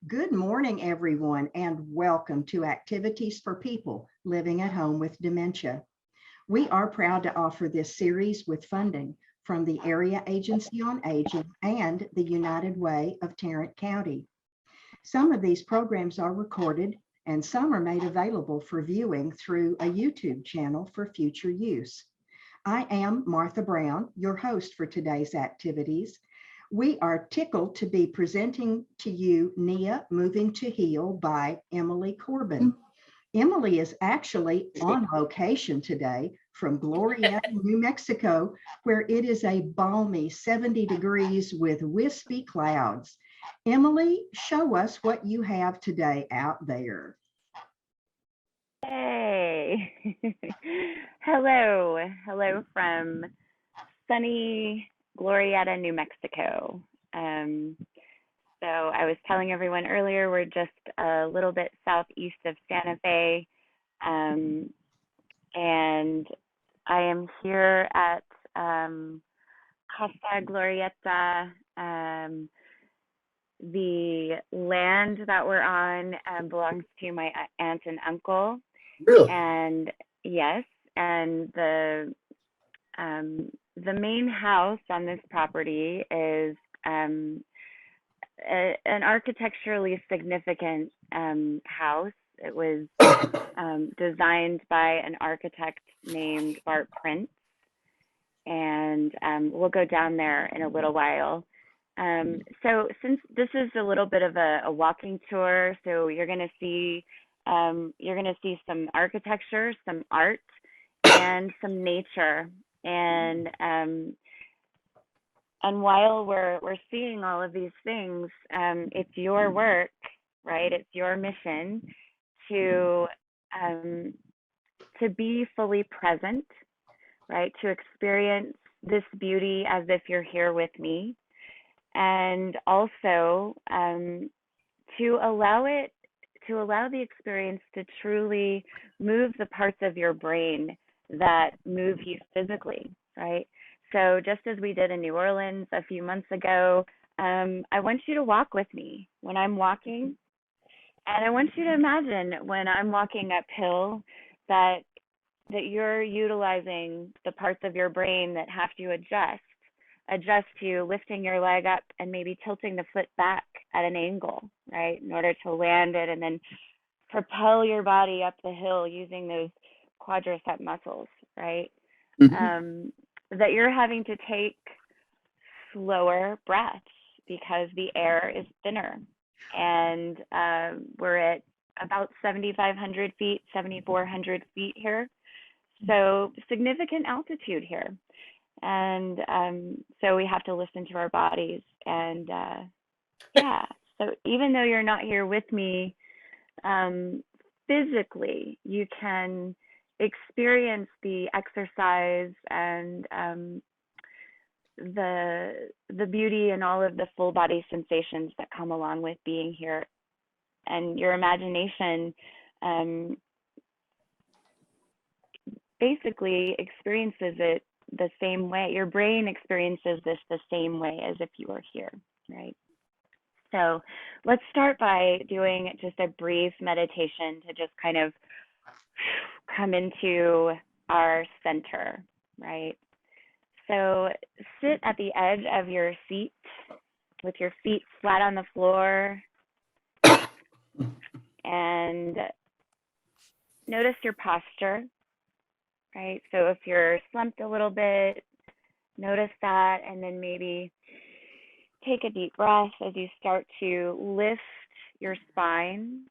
Good morning, everyone, and welcome to Activities for People Living at Home with Dementia. We are proud to offer this series with funding from the Area Agency on Aging and the United Way of Tarrant County. Some of these programs are recorded and some are made available for viewing through a YouTube channel for future use. I am Martha Brown, your host for today's activities. We are tickled to be presenting to you Nia-Moving to Heal by Emily Corbin. Emily is actually on location today from Glorieta, New Mexico, where it is a balmy 70 degrees with wispy clouds. Emily, show us what you have today out there. Hey, hello from sunny Glorieta, New Mexico. So I was telling everyone earlier, we're just a little bit southeast of Santa Fe, and I am here at Casa Glorieta. The land that we're on belongs to my aunt and uncle. Really? And yes, and the main house on this property is an architecturally significant house. It was designed by an architect named Bart Prince, and we'll go down there in a little while. So since this is a little bit of a walking tour, so you're gonna see some architecture, some art, and some nature. And while we're seeing all of these things, it's your work, right? It's your mission to be fully present, right? To experience this beauty as if you're here with me, and also to allow the experience to truly move the parts of your brain that move you physically, right? So just as we did in New Orleans a few months ago, I want you to walk with me when I'm walking, and I want you to imagine when I'm walking uphill that you're utilizing the parts of your brain that have to adjust to lifting your leg up and maybe tilting the foot back at an angle, right, in order to land it and then propel your body up the hill using those quadricep muscles, right? Mm-hmm. That you're having to take slower breaths because the air is thinner. And we're at about 7,500 feet, 7,400 feet here. So significant altitude here. And so we have to listen to our bodies. And yeah, so even though you're not here with me physically, you can experience the exercise and the beauty and all of the full body sensations that come along with being here. And your imagination basically experiences it the same way. Your brain experiences this the same way as if you were here, right? So let's start by doing just a brief meditation to just kind of come into our center, right? So sit at the edge of your seat with your feet flat on the floor and notice your posture, right? So if you're slumped a little bit, notice that, and then maybe take a deep breath as you start to lift your spine.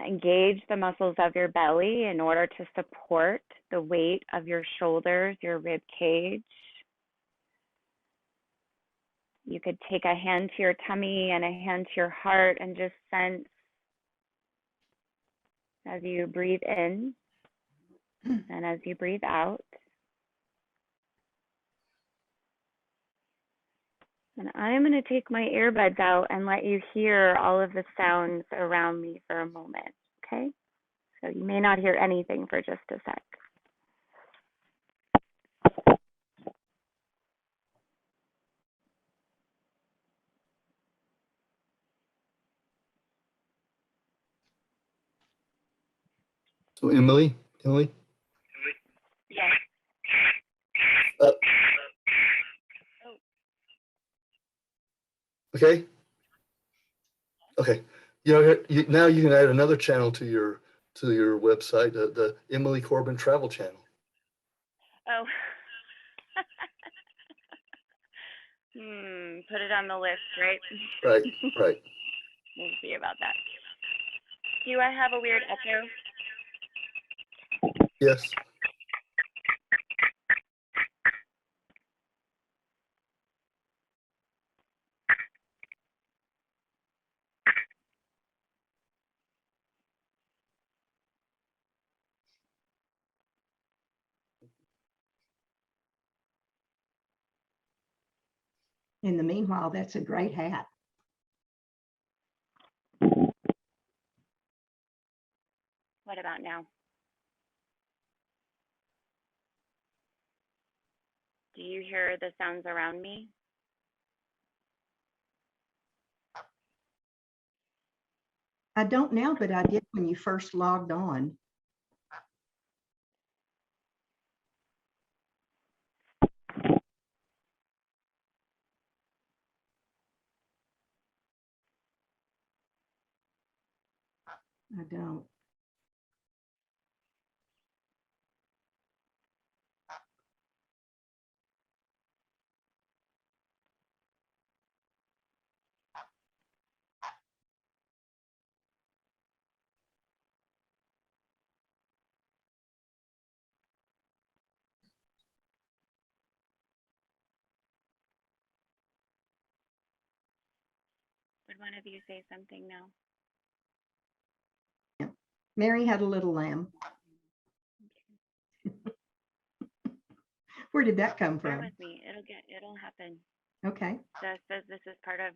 Engage the muscles of your belly in order to support the weight of your shoulders, your rib cage. You could take a hand to your tummy and a hand to your heart and just sense as you breathe in and as you breathe out. And I'm going to take my earbuds out and let you hear all of the sounds around me for a moment, okay? So you may not hear anything for just a sec. So Emily? Yes. Uh, okay. Okay. Now you can add another channel to your website, the Emily Corbin Travel Channel. Oh. Put it on the list, right? Right. We'll see about that. Do I have a weird echo? Yes. In the meanwhile, that's a great hat. What about now? Do you hear the sounds around me? I don't now, but I did when you first logged on. I don't. Would one of you say something now? Mary had a little lamb. Where did that come Bear from? with me. It'll happen. Okay. This is part of.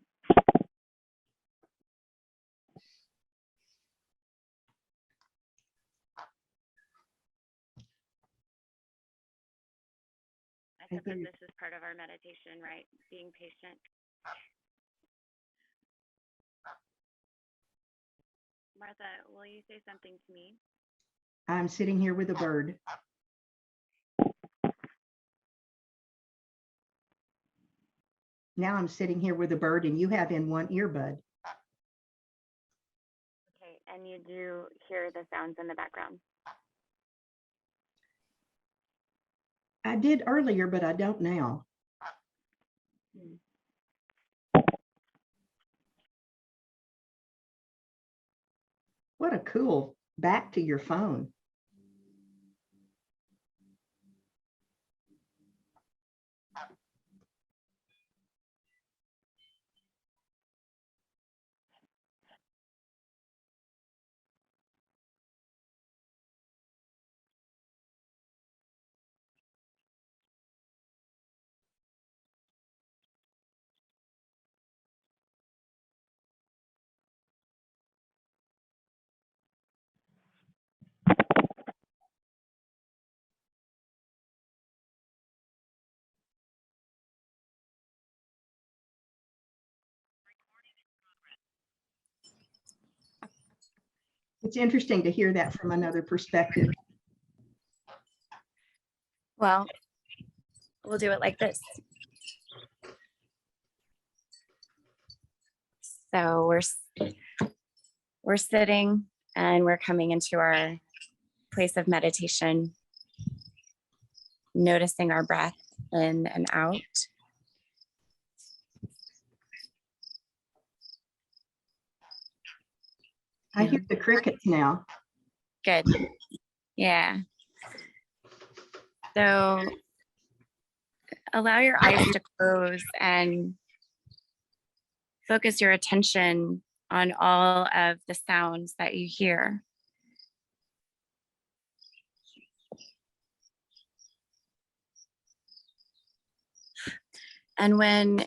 I said that this is part of our meditation, right? Being patient. Martha, will you say something to me? I'm sitting here with a bird. Now I'm sitting here with a bird and you have in one earbud. Okay, and you do hear the sounds in the background. I did earlier, but I don't now. What a cool back to your phone. It's interesting to hear that from another perspective. Well, we'll do it like this. So we're sitting and we're coming into our place of meditation, noticing our breath in and out. I hear the crickets now. Good. Yeah. So allow your eyes to close and focus your attention on all of the sounds that you hear. And when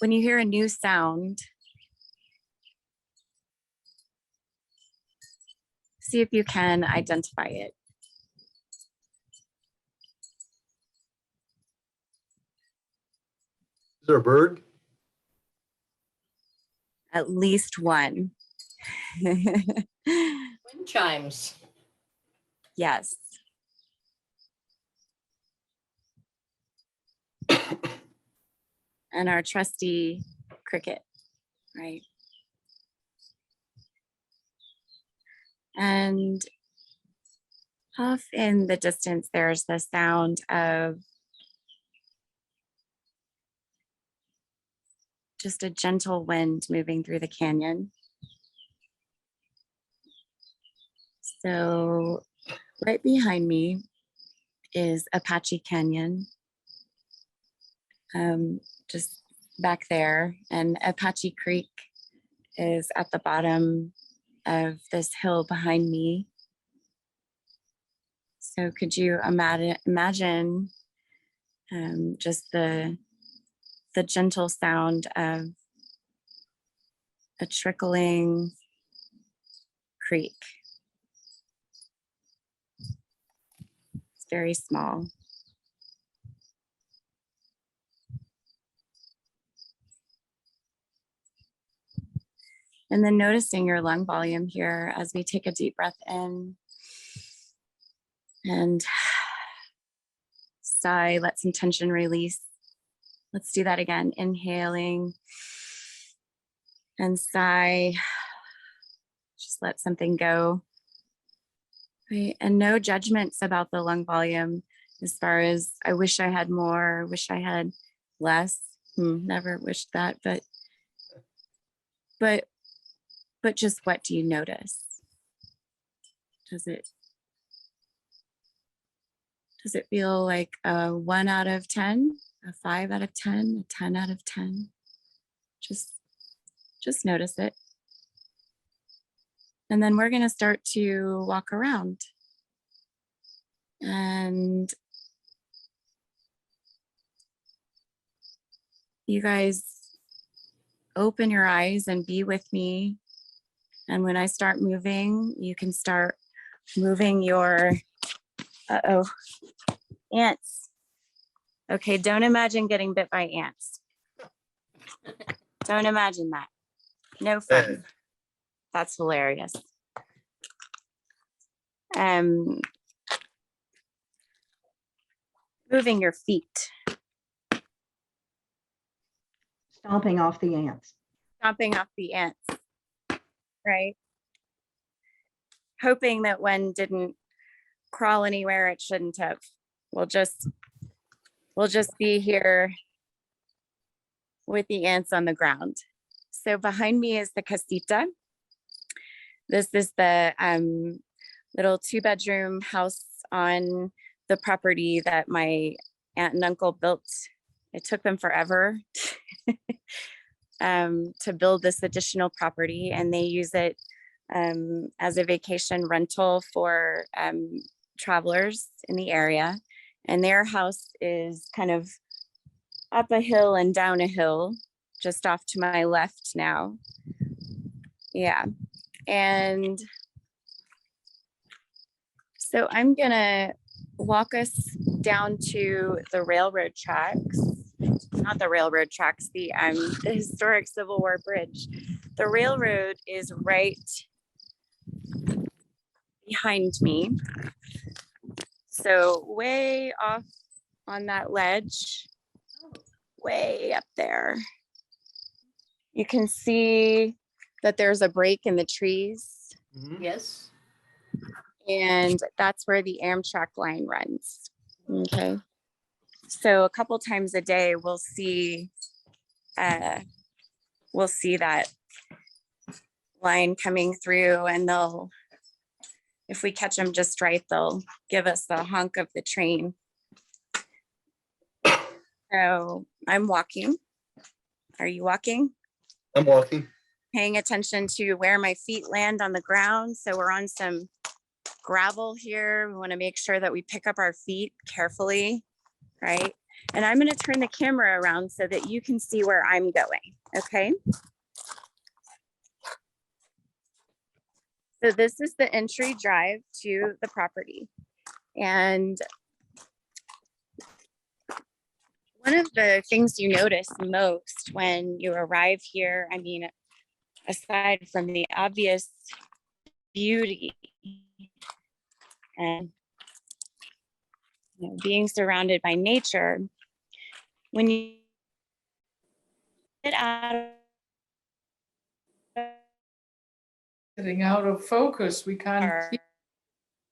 you hear a new sound, see if you can identify it. Is there a bird? At least one. Wind chimes. Yes. And our trusty cricket, right? And off in the distance, there's the sound of just a gentle wind moving through the canyon. So right behind me is Apache Canyon, just back there, and Apache Creek is at the bottom of this hill behind me. So could you imagine just the gentle sound of a trickling creek? It's very small. And then noticing your lung volume here as we take a deep breath in and sigh, let some tension release. Let's do that again. Inhaling and sigh. Just let something go. Right. And no judgments about the lung volume as far as I wish I had more, wish I had less. Never wished that, but just what do you notice? Does it feel like a 1 out of 10, a 5 out of 10, a 10 out of 10? Just notice it. And then we're going to start to walk around. And you guys open your eyes and be with me. And when I start moving, you can start moving your, ants. Okay, don't imagine getting bit by ants. Don't imagine that. No fun. That's hilarious. Moving your feet. Stomping off the ants. Stomping off the ants, right? Hoping that one didn't crawl anywhere it shouldn't have. We'll just be here with the ants on the ground. So behind me is the casita. This is the little 2-bedroom house on the property that my aunt and uncle built. It took them forever to build this additional property, and they use it as a vacation rental for travelers in the area. And their house is kind of up a hill and down a hill, just off to my left now. Yeah. And so I'm gonna walk us down to the railroad tracks, not the railroad tracks, the historic Civil War bridge. The railroad is right behind me. So way off on that ledge, way up there, you can see that there's a break in the trees. Yes. And that's where the Amtrak line runs. Okay. So a couple times a day, we'll see that line coming through, and if we catch them just right, they'll give us the honk of the train. So I'm walking. Are you walking? I'm walking. Paying attention to where my feet land on the ground. So we're on some gravel here. We want to make sure that we pick up our feet carefully, right? And I'm going to turn the camera around so that you can see where I'm going, okay? So this is the entry drive to the property. And one of the things you notice most when you arrive here, I mean, aside from the obvious beauty and being surrounded by nature, when you get out of Getting out of focus. We can't our hear.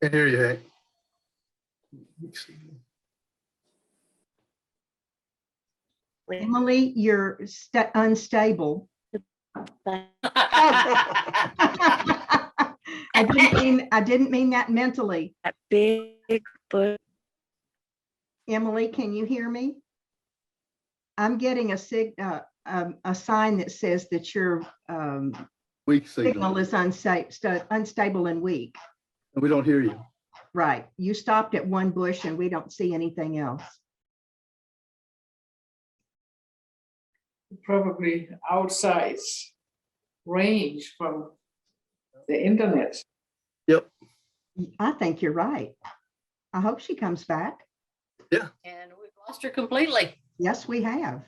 Can't hear you, Hank. Emily, you're unstable. I didn't mean that mentally. that big bush. Emily, can you hear me? I'm getting a sign that says that your Weak signal signal. is unstable and weak. We don't hear you. Right. You stopped at one bush and we don't see anything else. Probably outside range from the internet. Yep. I think you're right. I hope she comes back. And we've lost her completely. Yes, we have.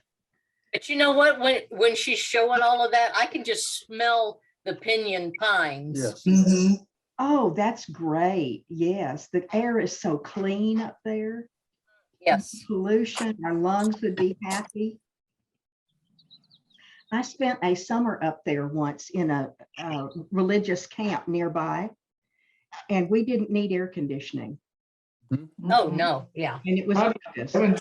But you know what? When she's showing all of that, I can just smell the pinyon pines. Yes. Mhm. Oh, that's great. Yes, the air is so clean up there. Yes. Pollution, our lungs would be happy. I spent a summer up there once in a religious camp nearby, and we didn't need air conditioning, Oh, no. Yeah. and it was Not gorgeous. even-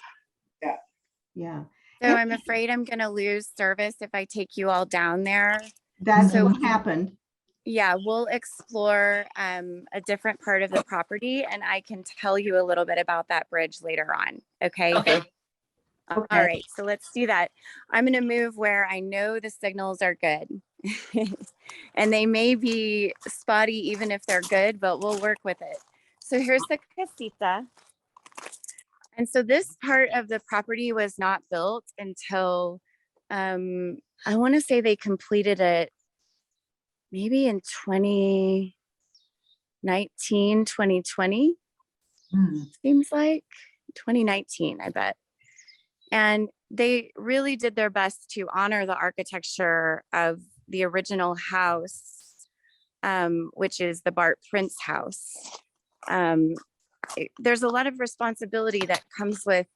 Yeah, So I'm afraid I'm going to lose service if I take you all down there. that's So- what happened. Yeah, we'll explore a different part of the property, and I can tell you a little bit about that bridge later on. Okay. Okay. All right, so let's do that. I'm going to move where I know the signals are good. And they may be spotty even if they're good, but we'll work with it. So here's the casita. And so this part of the property was not built until I want to say they completed it maybe in 2019, 2020. Mhm. Seems like 2019, I bet. And they really did their best to honor the architecture of the original house, which is the Bart Prince house. There's a lot of responsibility that comes with,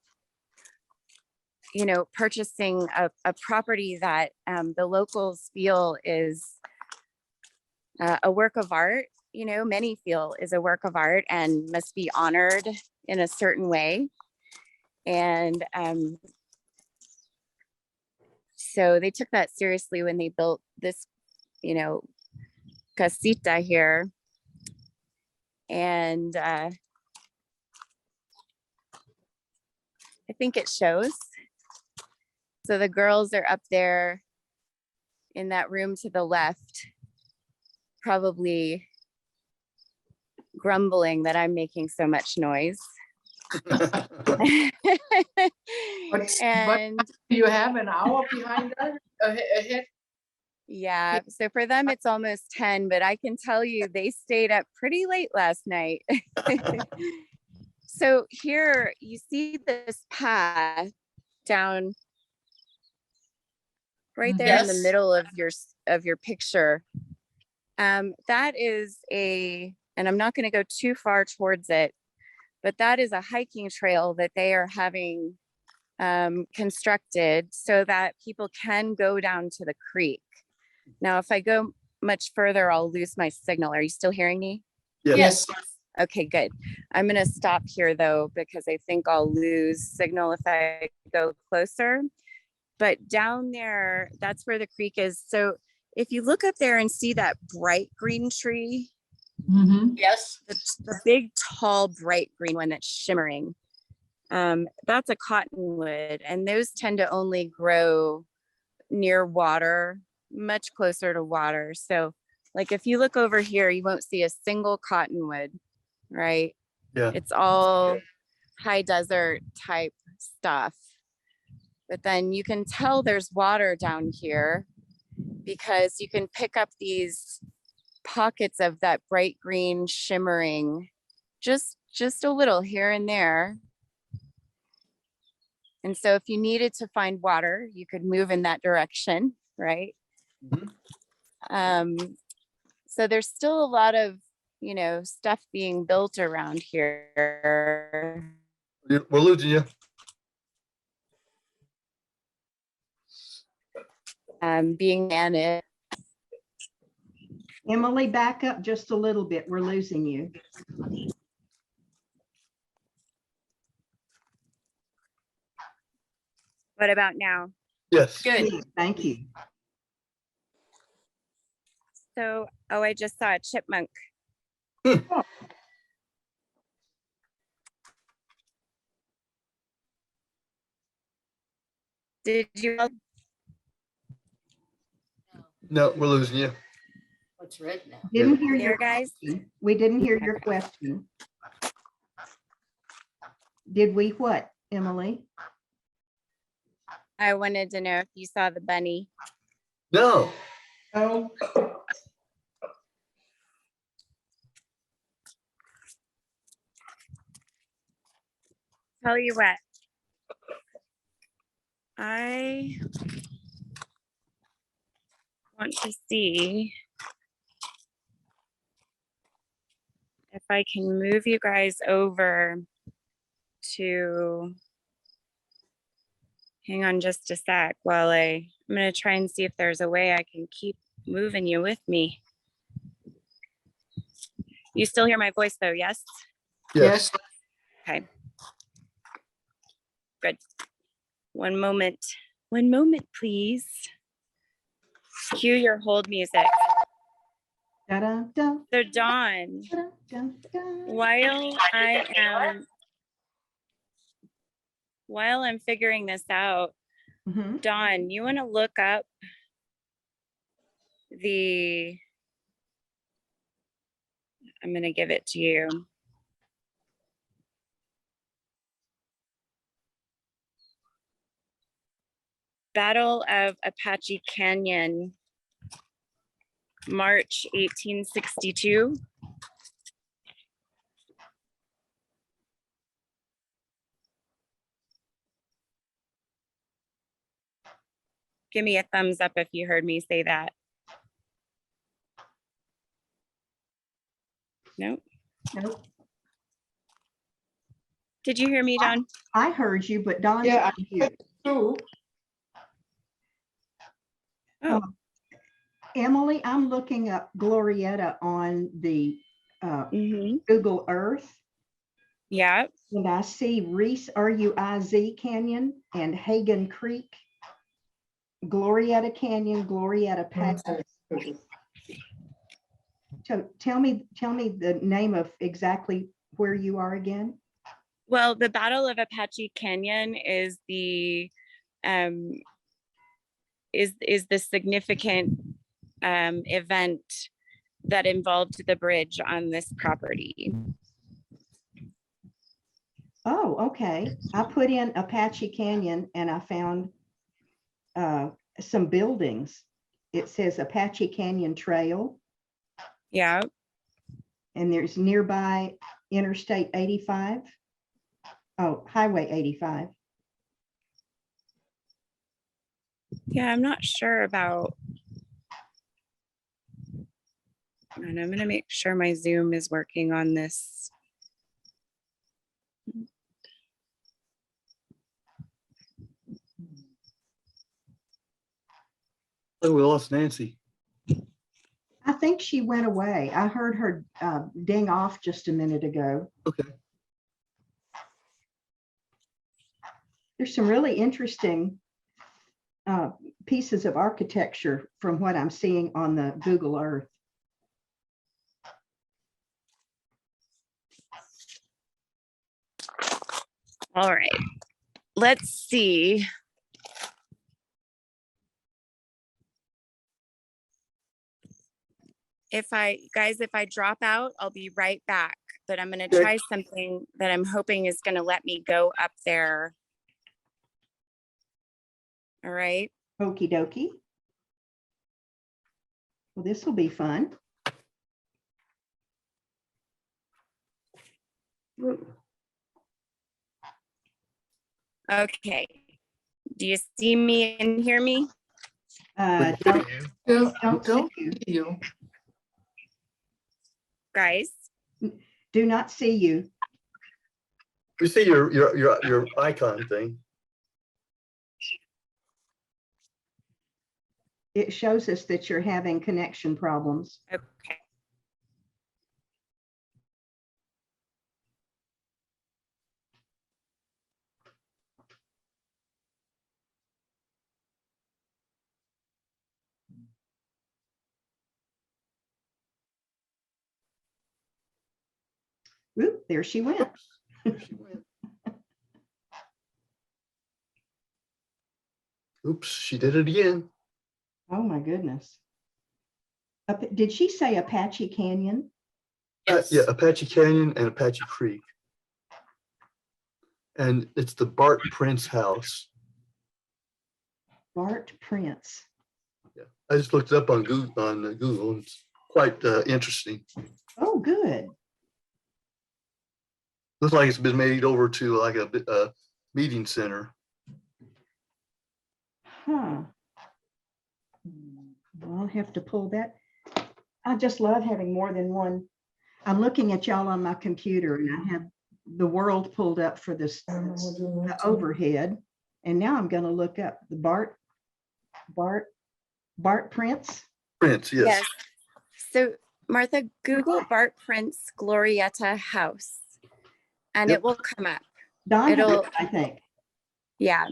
purchasing a property that the locals feel is a work of art. Many feel is a work of art and must be honored in a certain way. And so they took that seriously when they built this, casita here. And I think it shows. So the girls are up there in that room to the left, probably grumbling that I'm making so much noise. And You have an hour behind us ahead. yeah, so for them it's almost 10, but I can tell you they stayed up pretty late last night. So here you see this path down right there in the Yes. middle of your picture. That is and I'm not going to go too far towards it, but that is a hiking trail that they are having constructed so that people can go down to the creek. Now, if I go much further, I'll lose my signal. Are you still hearing me? Yes. Okay, good. I'm going to stop here though, because I think I'll lose signal if I go closer. But down there, that's where the creek is. So if you look up there and see that bright green tree, Mhm. Yes. the big, tall, bright green one that's shimmering, that's a cottonwood. And those tend to only grow near water, much closer to water. So like if you look over here, you won't see a single cottonwood, right? Yeah. It's all high desert type stuff. But then you can tell there's water down here because you can pick up these pockets of that bright green shimmering, just a little here and there. And so if you needed to find water, you could move in that direction, right? Mhm. So there's still a lot of, stuff being built around here. We're losing you. Being managed. Emily, back up just a little bit. We're losing you. What about now? Yes. Good. Thank you. So, I just saw a chipmunk. Did you? No, we're losing you. What's red now? Didn't hear There, your guys? question. We didn't hear your question. Did we what, Emily? I wanted to know if you saw the bunny. No. Oh, Tell you what, I want to see if I can move you guys over to, hang on just a sec while I'm going to try and see if there's a way I can keep moving you with me. You still hear my voice though, yes? Yes. Okay. Good. One moment, please. Cue your hold music. Da-da-da, So Dawn, da-da-da-da. while I'm figuring this out, Mhm. Dawn, you want to look up I'm going to give it to you. Battle of Apache Canyon, March 1862. Give me a thumbs up if you heard me say that. Nope. Nope. Did you hear me, Dawn? I heard you, but Don Yeah, didn't hear. true. Oh. Emily, I'm looking up Glorieta on the Mm-hmm. Google Earth, Yeah. and I see Reese, R-U-I-Z Canyon, and Hagen Creek, Glorieta Canyon, Glorieta Pass. So tell me the name of exactly where you are again. Well, the Battle of Apache Canyon is the significant event that involved the bridge on this property. Oh, okay. I put in Apache Canyon and I found some buildings. It says Apache Canyon Trail, Yeah. and there's nearby Interstate 85. Oh, Highway 85. Yeah, I'm not sure about, and I'm going to make sure my Zoom is working on this. Oh, we lost Nancy. I think she went away. I heard her ding off just a minute ago. Okay. There's some really interesting pieces of architecture from what I'm seeing on the Google Earth. All right, let's see. If I drop out, I'll be right back, but I'm going to try something that I'm hoping is going to let me go up there. All right. Okie dokie. Well, this will be fun. Okay. Do you see me and hear me? Don't Don't see see you. Guys, do not see you. We see your icon thing. It shows us that you're having connection problems. okay. Oop, there she went. There she went. Oops, she did it again. Oh my goodness. Did she say Apache Canyon? Yes. Yeah, Apache Canyon and Apache Creek. And it's the Bart Prince house. Bart Prince. Yeah, I just looked it up on Google, and it's quite interesting. Oh, good. Looks like it's been made over to like a meeting center. Huh. Well, I'll have to pull that. I just love having more than one. I'm looking at y'all on my computer and I have the world pulled up for this the overhead. And now I'm going to look up the Bart Prince. Prince, yes. Yes. So Martha, Google Bart Prince Glorieta house and Yep. it will come up. Don, It'll- I think. Yeah.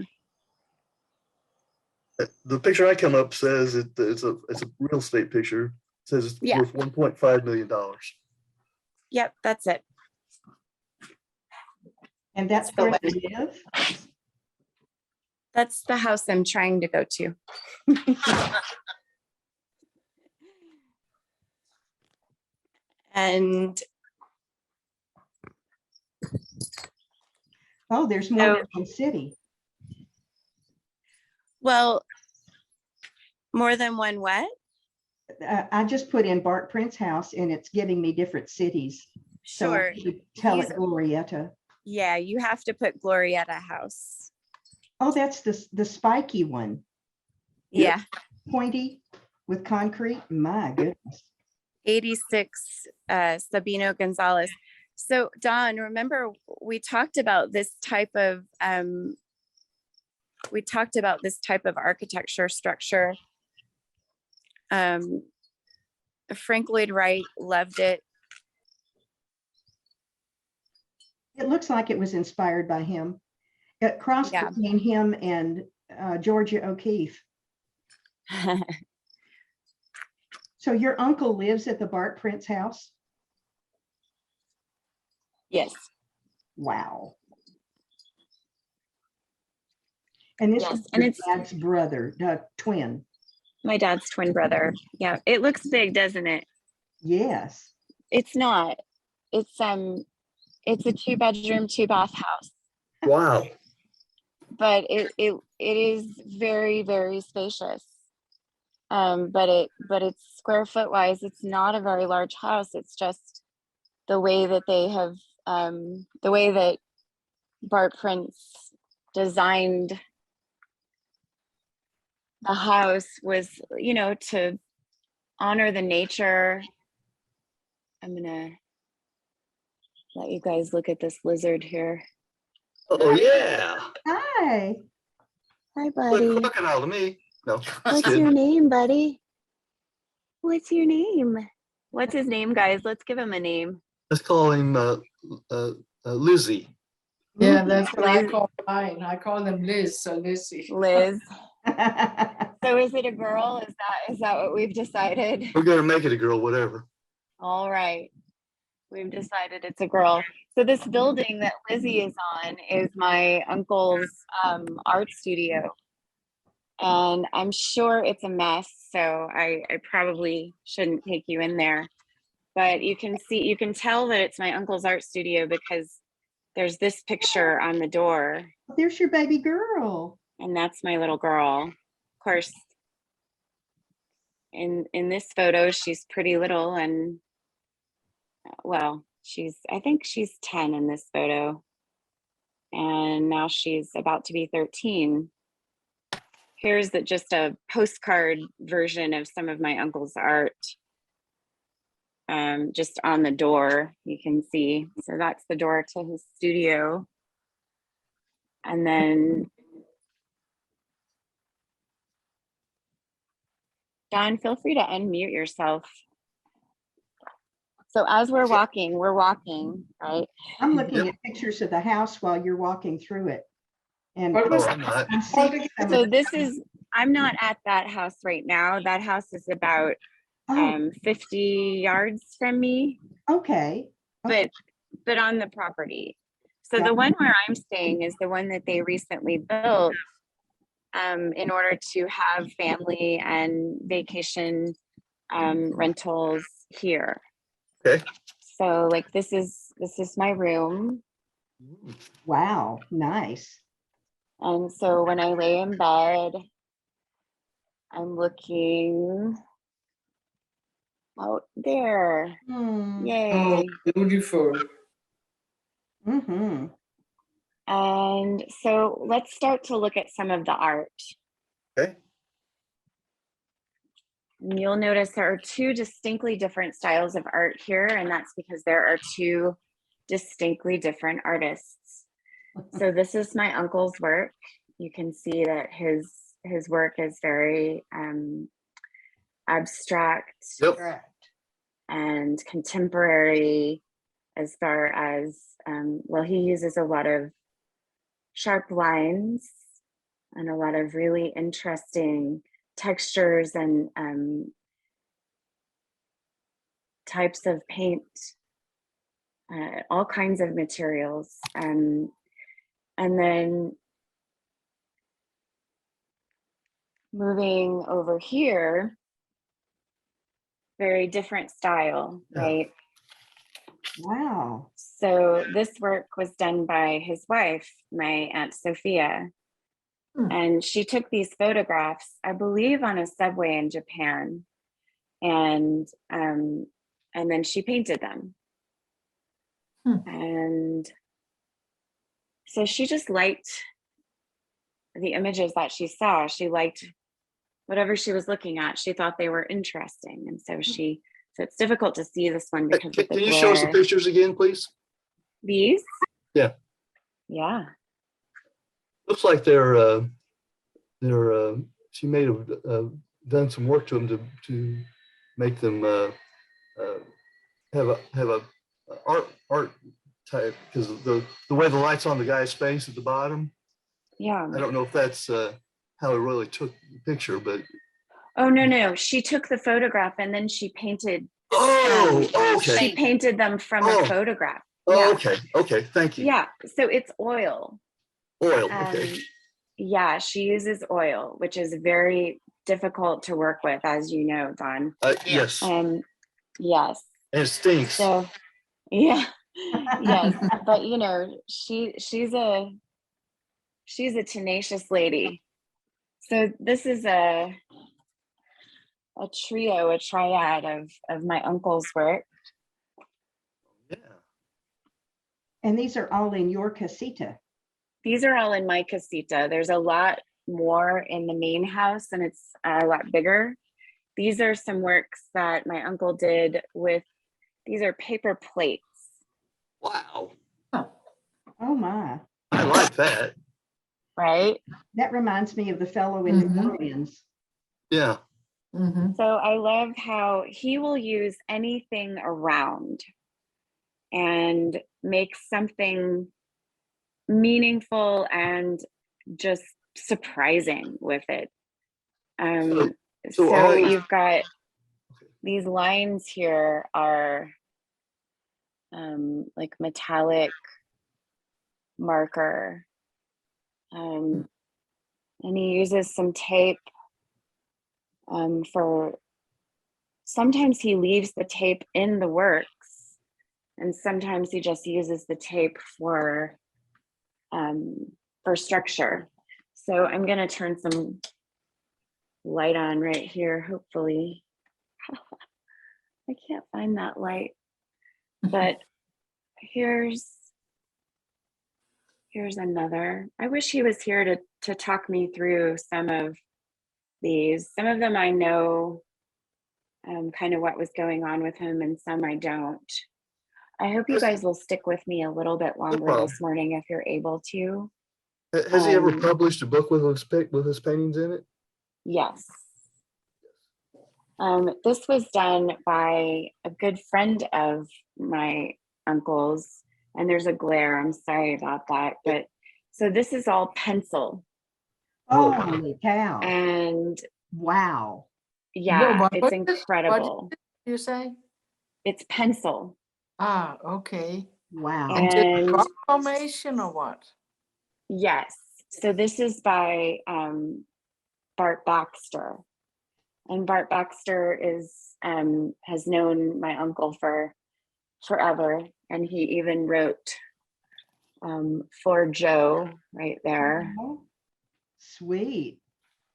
The picture I come up says it's a real estate picture. It says it's Yeah. worth $1.5 million. Yep. That's it. And that's So where they live. That's the house I'm trying to go to. And Oh, there's more So- than one city. well, more than one what? I just put in Bart Prince house and it's giving me different cities. So Sure. I should tell it He's- Glorieta. Yeah, you have to put Glorieta house. Oh, that's the spiky one. Yeah. Pointy with concrete. My goodness. 86 Sabino Gonzalez. So Don, remember we talked about this type of architecture structure. Frank Lloyd Wright loved it. It looks like it was inspired by him. It crossed Yeah. between him and Georgia O'Keeffe. So your uncle lives at the Bart Prince house? Yes. Wow. And this Yes, is and your it's- dad's brother, twin. My dad's twin brother. Yeah, it looks big, doesn't it? Yes. It's not. It's a 2-bedroom, 2-bath house, Wow. but it is very, very spacious. But it's square foot wise, it's not a very large house. It's just the way that they have the way that Bart Prince designed the house was, to honor the nature. I'm gonna let you guys look at this lizard here. Oh yeah. Hi. Hi, Like buddy. crocodile to me. No. just What's kidding. your name, buddy? What's your name? What's his name, guys? Let's give him a name. Let's call him Lizzie. Yeah, that's what I call mine. I call them Liz, so Lizzie. Liz. So is it a girl? Is that what we've decided? We're gonna make it a girl, whatever. All right. We've decided it's a girl. So this building that Lizzie is on is my uncle's art studio. And I'm sure it's a mess, so I probably shouldn't take you in there. But you can tell that it's my uncle's art studio because there's this picture on the door, There's your baby girl. and that's my little girl. Of course, in this photo, she's pretty little, and well, I think she's 10 in this photo. And now she's about to be 13. here's just a postcard version of some of my uncle's art. Just on the door, you can see. So that's the door to his studio. And then Don, feel free to unmute yourself. So as we're walking, right? I'm looking at pictures of the house while you're walking through it. And What was I'm not. I'm seeing some So of this is, I'm not at that house right now. That house is about oh, 50 yards from me, okay. but on the property. So Yeah. the one where I'm staying is the one that they recently built in order to have family and vacation rentals here. Okay. So like this is my room. Wow, nice. And so when I lay in bed, I'm looking out there. Hmm. Oh, Yay. beautiful. Mm-hmm. And so let's start to look at some of the art. Okay. And you'll notice there are two distinctly different styles of art here, and that's because there are two distinctly different artists. So this is my uncle's work. You can see that his work is very abstract Yep. Correct. and contemporary as far as, well, he uses a lot of sharp lines and a lot of really interesting textures and types of paint, all kinds of materials. And then moving over here, very different style, Yeah. right? Wow. So this work was done by his wife, my Aunt Sophia. And she took these photographs, I believe, on a subway in Japan. And then she painted them. And so she just liked the images that she saw. She liked whatever she was looking at. She thought they were interesting. And so so it's difficult to see this one because of the Can you show us the glare. pictures again, please? These? Yeah. Yeah. Looks like she may have done some work to them to make them have a art type, because the way the light's on the guy's face at the bottom. Yeah. I don't know if that's how it really took the picture, but Oh, no. She took the photograph and then she painted. okay. She painted them from a photograph. Oh, Yeah. okay. Thank you. Yeah. So it's oil. Oil. Okay. Yeah, she uses oil, which is very difficult to work with, as you know, Don. Yes. Yes. And it stinks. So, yeah, yes, but you know, she's a tenacious lady. So this is a triad of my uncle's work. Yeah. And these are all in your casita. These are all in my casita. There's a lot more in the main house and it's a lot bigger. These are some works that my uncle did with, these are paper plates. Wow. Oh my. I like that. Right? That reminds me of the fellow in New Orleans. Yeah. So I love how he will use anything around and make something meaningful and just surprising with it. So you've got these lines here are like metallic marker, and he uses some tape for, sometimes he leaves the tape in the works and sometimes he just uses the tape for structure. So I'm going to turn some light on right here, hopefully. I can't find that light, but here's another. I wish he was here to talk me through some of these. Some of them I know kind of what was going on with him, and some I don't. I hope you guys will stick with me a little bit longer problem. this morning if you're able to. Has he ever Um, published a book with his paintings in it? Yes. This was done by a good friend of my uncle's, and there's a glare. I'm sorry about that. But so this is all pencil. Oh. Holy cow. And Wow. yeah, what it's is it? incredible. You say? It's pencil. Ah, okay. Wow. And just And rock formation or what? yes, so this is by Bart Baxter. And Bart Baxter is has known my uncle for forever. And he even wrote for Joe right there. Oh, sweet.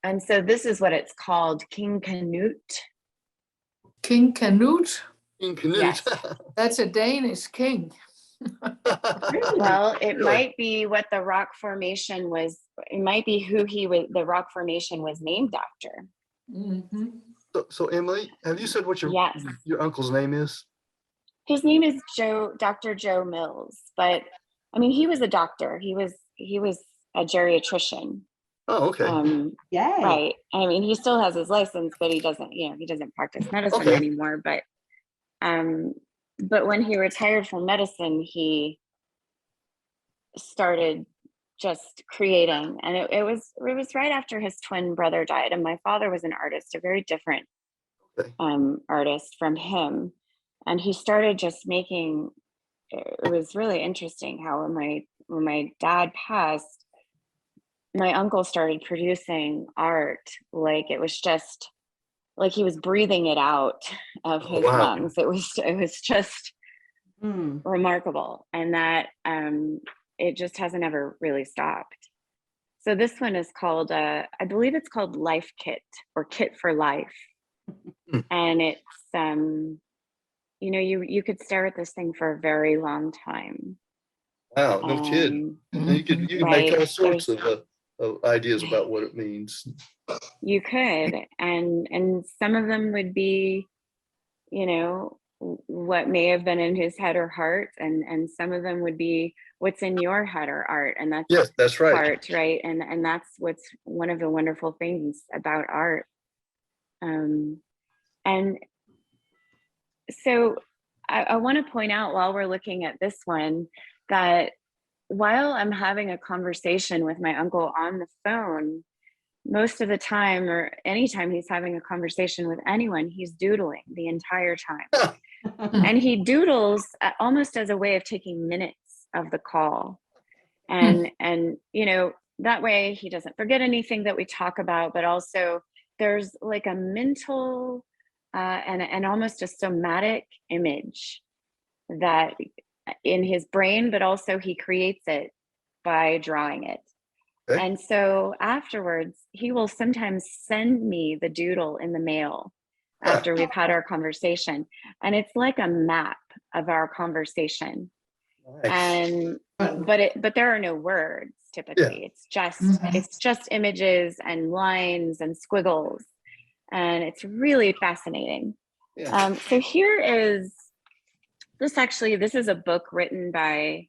And so this is what it's called, King Canute. King Canute? King Canute. Yes. That's a Danish king. Well, it Really? might be what the rock formation was. It might be who he was. The rock formation was named after. Mhm. So Emily, have you said what Yes. your uncle's name is? His name is Dr. Joe Mills, but I mean, he was a doctor. He was a geriatrician. Oh, okay. Yay. Right. I mean, he still has his license, but he doesn't practice medicine Okay. anymore. But when he retired from medicine, he started just creating, and it was right after his twin brother died. And my father was an artist, a very different Okay. artist from him, and he started just making. It was really interesting how when my dad passed, my uncle started producing art like it was just like he was breathing it out of his Wow. lungs. It was just remarkable, and that it just hasn't ever really stopped. So this one is called I believe it's called Life Kit or Kit for Life. And it's you could stare at this thing for a very long time. Wow, no kidding. And you could right, make all sorts of ideas about what it means. You could, and some of them would be, what may have been in his head or heart, and some of them would be what's in your head or art, and that's right. art, right? And that's what's one of the wonderful things about art. And so I want to point out while we're looking at this one that while I'm having a conversation with my uncle on the phone, most of the time or anytime he's having a conversation with anyone, he's doodling the entire time. And he doodles almost as a way of taking minutes of the call. And that way he doesn't forget anything that we talk about, but also there's like a mental and almost a somatic image that in his brain, but also he creates it by drawing it. Okay. And so afterwards, he will sometimes send me the doodle in the mail after we've had our conversation. And it's like a map of our conversation. Nice. And but there are no words typically. Yeah. It's just images and lines and squiggles. And it's really fascinating. Yeah. So here is this is a book written by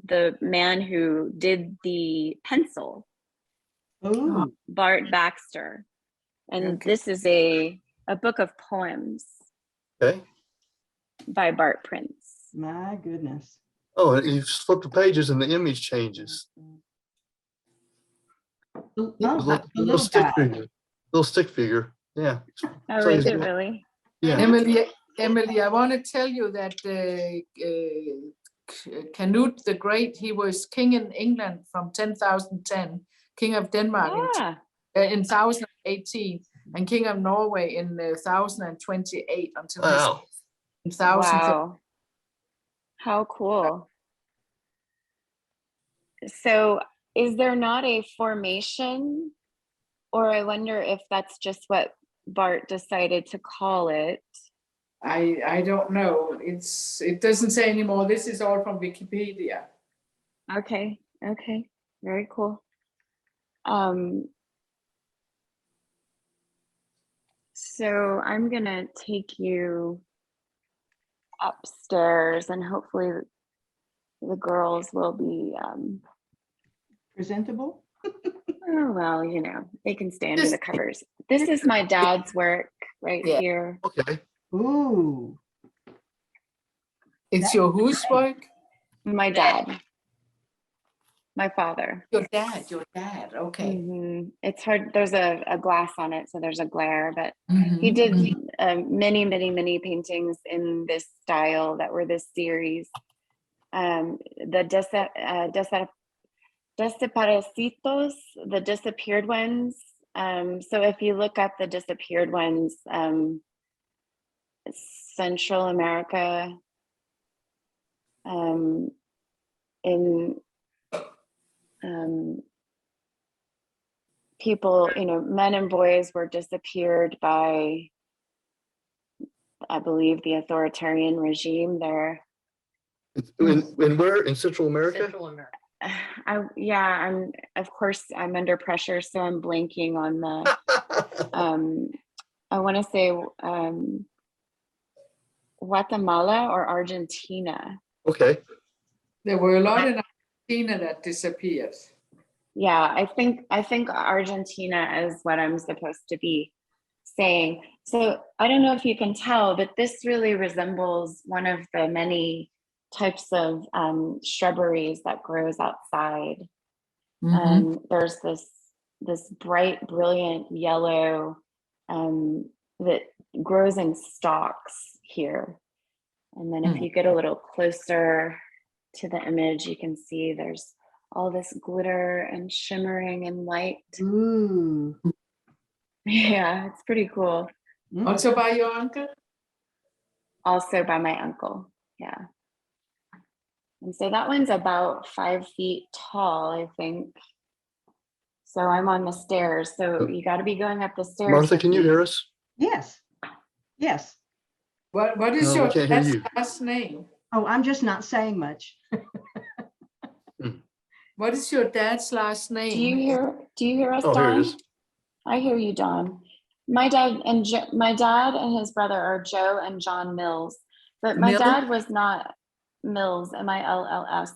the man who did the pencil, Bart Baxter. And this is a book of poems by Bart Prince. My goodness. Oh, and you flip the pages and the image changes. Little stick figure. Yeah. Oh, So is it really? Yeah. Emily, I want to tell you that Canute the Great, he was king in England from 10,010, king of Denmark in 1018, and king of Norway in 1028 until Wow. 1000. Wow. How cool. So is there not a formation, or I wonder if that's just what Bart decided to call it? I don't know. It doesn't say anymore. This is all from Wikipedia. Okay. Very cool. So I'm gonna take you upstairs and hopefully the girls will be, Presentable? oh, well, you know, they can stay under the covers. This is my dad's work right Yeah. here. Okay. Ooh, It's your whose work? My dad, my father. Your dad, okay. It's hard. There's a glass on it, so there's a glare, but Mhm, he did mhm. many paintings in this style that were this series. The Desaparecidos, the disappeared ones. So if you look up the disappeared ones, Central America, in people, you know, men and boys were disappeared by, I believe, the authoritarian regime there. And where in Central America? Central America. Of course I'm under pressure, so I'm blanking on the I want to say Guatemala or Argentina. Okay. There were a lot in Argentina that disappeared. Yeah, I think Argentina is what I'm supposed to be saying. So I don't know if you can tell, but this really resembles one of the many types of shrubberies that grows outside. There's this bright, brilliant yellow that grows in stalks here. And then if you get a little closer to the image, you can see there's all this glitter and shimmering and light. ooh. Yeah, it's pretty cool. Also by your uncle? Also by my uncle, yeah. And so that one's about 5 feet tall, I think. So I'm on the stairs, so you got to be going up the stairs. Martha, with can you me. hear us? Yes, yes. What is No, your we can't hear dad's you. last name? Oh, I'm just not saying much. What is your dad's last name? Do you hear us, Oh, here it Dawn? is. I hear you, Dawn. My dad and his brother are Joe and John Mills, but my Mills? dad was not Mills, Mills.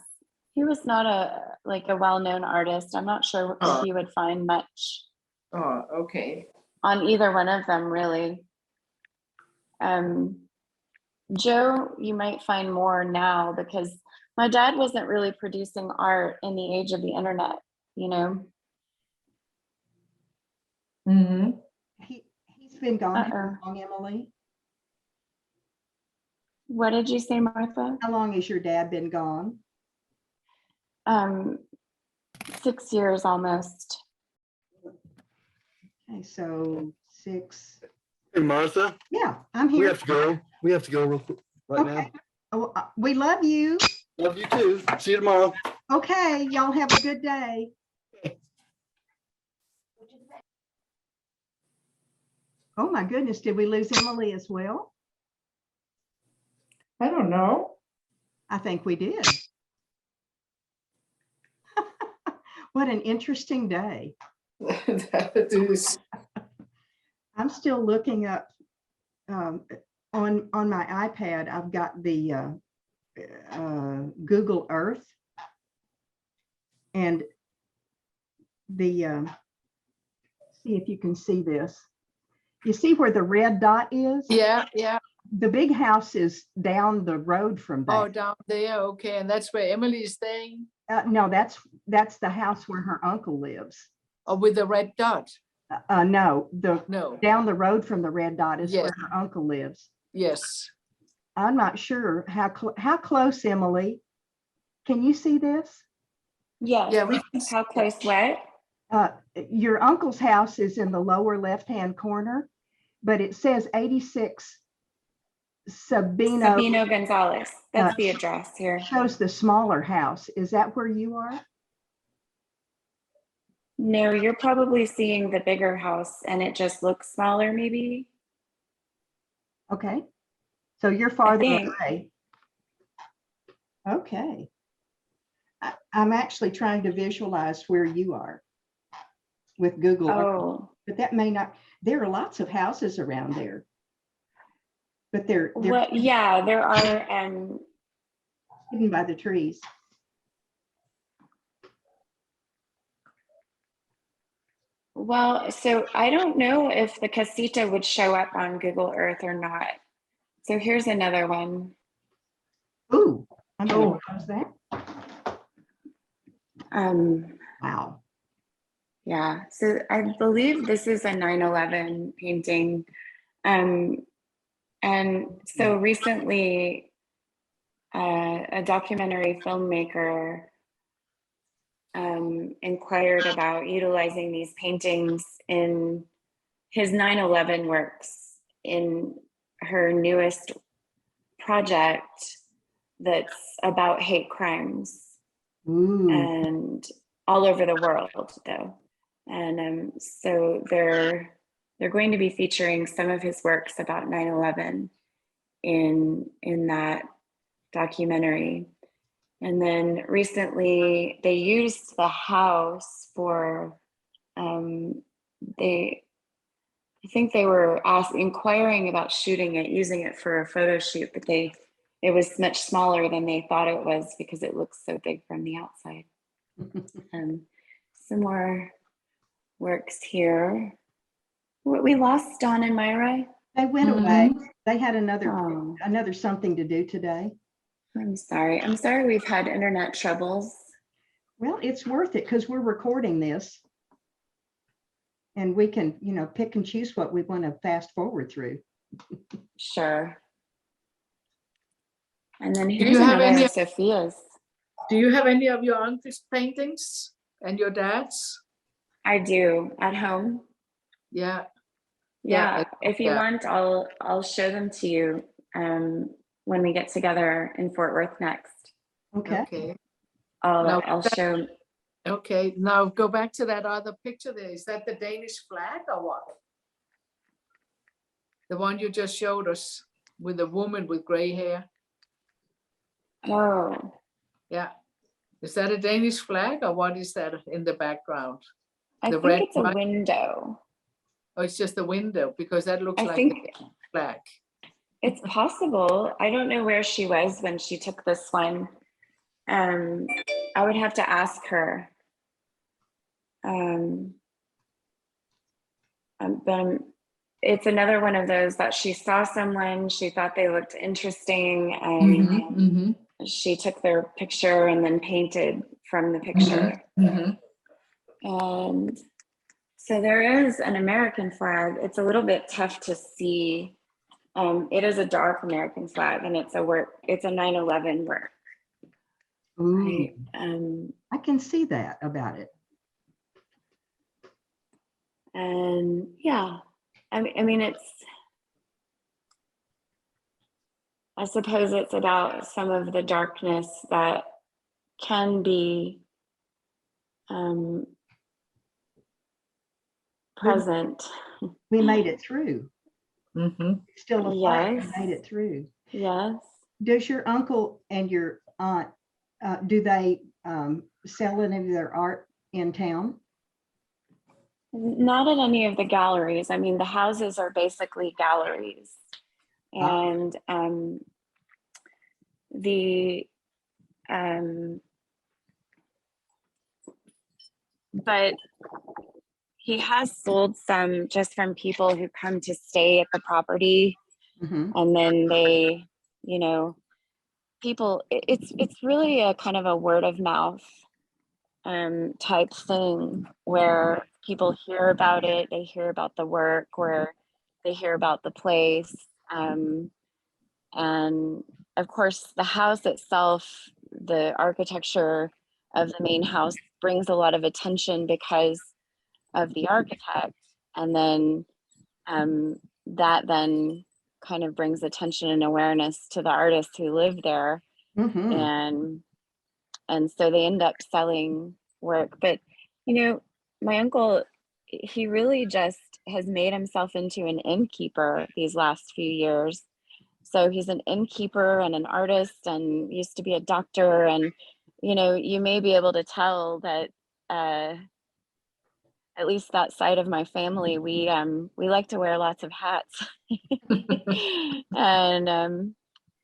He was not a well-known artist. I'm not sure if you would find much Oh, okay. on either one of them, really. Joe, you might find more now because my dad wasn't really producing art in the age of the internet, you know? He's been gone how long, Emily? What did you say, Martha? How long has your dad been gone? 6 years almost. Okay, so 6. Hey, Martha, Yeah, I'm we here. have to go. We have to go real quick right Okay. Oh, we love you. now. Love you too. See you tomorrow. Okay, y'all have a good day. Oh my goodness, did we lose Emily as well? I don't know. I think we did. What an interesting day. That is. I'm still looking up on my iPad. I've got the Google Earth and the see if you can see this. You see where the red dot is? Yeah, yeah. The big house is down the road from that. Oh, down there. Okay, and that's where Emily is staying. No, that's the house where her uncle lives. Oh, with the red dot. No, No. down the road from the red dot is Yes. where her uncle lives. Yes. I'm not sure how close, Emily. Can you see this? Yes. Yeah. We How close? What? Your uncle's house is in the lower left-hand corner, but it says 86 Sabino Gonzalez. That's the address here. Shows the smaller house. Is that where you are? No, you're probably seeing the bigger house and it just looks smaller, maybe. Okay. So you're farther away. Okay. I'm actually trying to visualize where you are with Google Earth. Oh, But that may not, there are lots of houses around there. But they're Well, yeah, there are, hidden by the trees. well, so I don't know if the casita would show up on Google Earth or not. So here's another one. Ooh, I'm gonna close that. Wow. Yeah, so I believe this is a 9/11 painting. And so recently, a documentary filmmaker inquired about utilizing these paintings in his 9/11 works in her newest project that's about hate crimes. Ooh. And all over the world though. And so they're going to be featuring some of his works about 9/11 in that documentary. And then recently they used the house for I think they were inquiring about shooting it, using it for a photo shoot, but it was much smaller than they thought it was because it looks so big from the outside. Some more works here. We lost Dawn and Myra. They went away. They had another something to do today. I'm sorry we've had internet troubles. Well, it's worth it because we're recording this. And we can, pick and choose what we want to fast forward through. Sure. And then here's another of Sophia's. Do you have any of your uncle's paintings and your dad's? I do, at home. Yeah. Yeah, if you want, I'll show them to you when we get together in Fort Worth next. Okay. I'll show. Okay, now go back to that other picture there. Is that the Danish flag or what? The one you just showed us with the woman with gray hair. Oh. Yeah. Is that a Danish flag or what is that in the background? I think it's a window. Oh, it's just a window because that looks like a flag. It's possible. I don't know where she was when she took this one. I would have to ask her. But it's another one of those that she saw someone, she thought they looked interesting, and she took their picture and then painted from the picture. And so there is an American flag. It's a little bit tough to see. It is a dark American flag, and it's a 9/11 work. Ooh. I can see that about it. And yeah, I mean, I suppose it's about some of the darkness that can be present. We made it through. Still alive. Yes. We made it through. Yes. Does your uncle and your aunt, do they sell any of their art in town? Not at any of the galleries. I mean, the houses are basically galleries. And but he has sold some just from people who come to stay at the property. And then they, people, it's really a kind of a word of mouth type thing where people hear about it, they hear about the work, or they hear about the place. And of course, the house itself, the architecture of the main house brings a lot of attention because of the architect. And then that then kind of brings attention and awareness to the artists who live there. And so they end up selling work. But, my uncle, he really just has made himself into an innkeeper these last few years. So he's an innkeeper and an artist and used to be a doctor. And, you may be able to tell that at least that side of my family, we like to wear lots of hats. And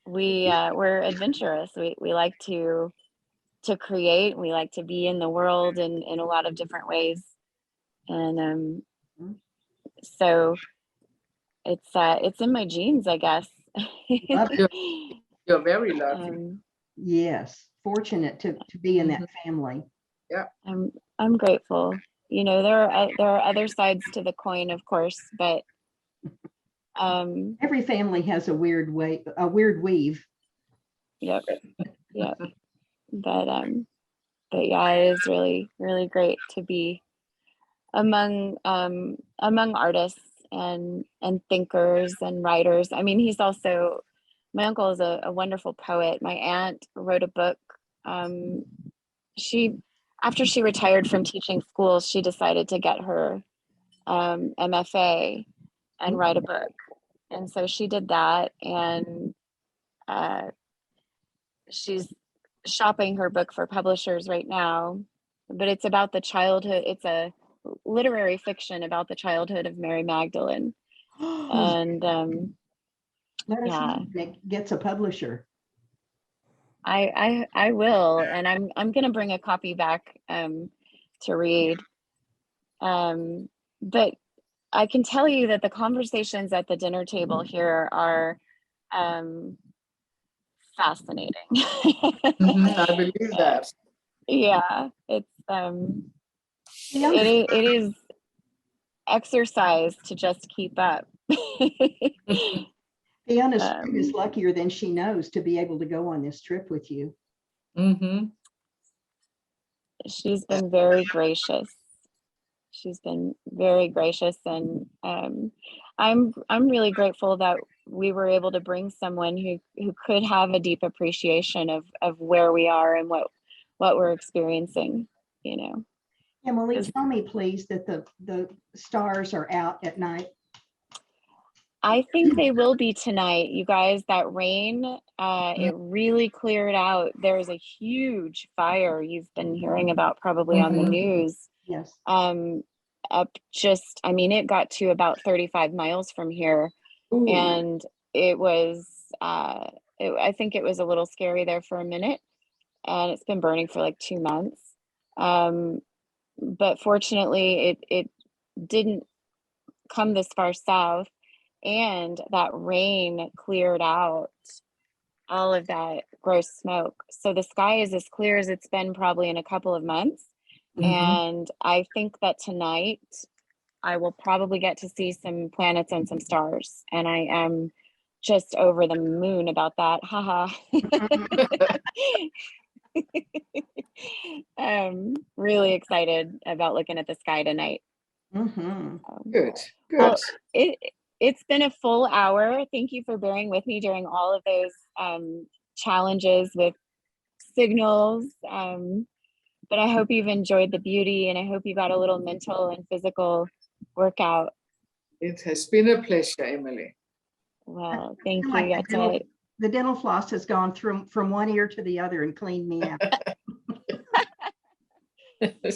we're adventurous. We like to create. We like to be in the world in a lot of different ways. And so it's in my genes, I guess. You're very lucky. Yes, fortunate to be in that family. Yeah, I'm grateful. You know, there are other sides to the coin, of course, but every family has a weird weave. Yep. But yeah, it is really, really great to be among artists and thinkers and writers. I mean, my uncle is a wonderful poet. My aunt wrote a book. After she retired from teaching schools, she decided to get her MFA and write a book. And so she did that, and she's shopping her book for publishers right now. But it's about the childhood. It's a literary fiction about the childhood of Mary Magdalene. And let us yeah, know when it gets a publisher. I will, and I'm gonna bring a copy back to read. But I can tell you that the conversations at the dinner table here are fascinating. I believe that. Yeah, it's it is exercise to just keep up. Fiona's is luckier than she knows to be able to go on this trip with you. She's been very gracious. She's been very gracious, and I'm really grateful that we were able to bring someone who could have a deep appreciation of where we are and what we're experiencing, you know. Emily, tell me please that the stars are out at night. I think they will be tonight, you guys. That rain, it really cleared out. There's a huge fire you've been hearing about probably on the news. Yes. Up just, I mean, it got to about 35 miles from here. Ooh. And it was, I think it was a little scary there for a minute, and it's been burning for like 2 months. But fortunately, it didn't come this far south, and that rain cleared out all of that gross smoke. So the sky is as clear as it's been probably in a couple of months. And I think that tonight I will probably get to see some planets and some stars, and I am just over the moon about that. Haha. I'm really excited about looking at the sky tonight. Good. Well, it's been a full hour. Thank you for bearing with me during all of those challenges with signals. But I hope you've enjoyed the beauty, and I hope you got a little mental and physical workout. It has been a pleasure, Emily. Well, thank you. Like the dental floss has gone through from one ear to the other and cleaned me out.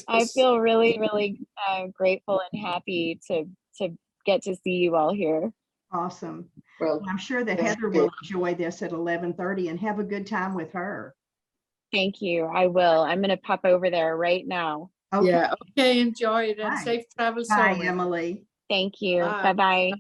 I feel really, really grateful and happy to get to see you all here. Awesome. Well, I'm sure that Heather will enjoy this at 11:30 and have a good time with her. Thank you. I will. I'm going to pop over there right now. Okay. Yeah. Okay. Enjoy it and safe travels. Bye, Emily. Thank you. Bye-bye.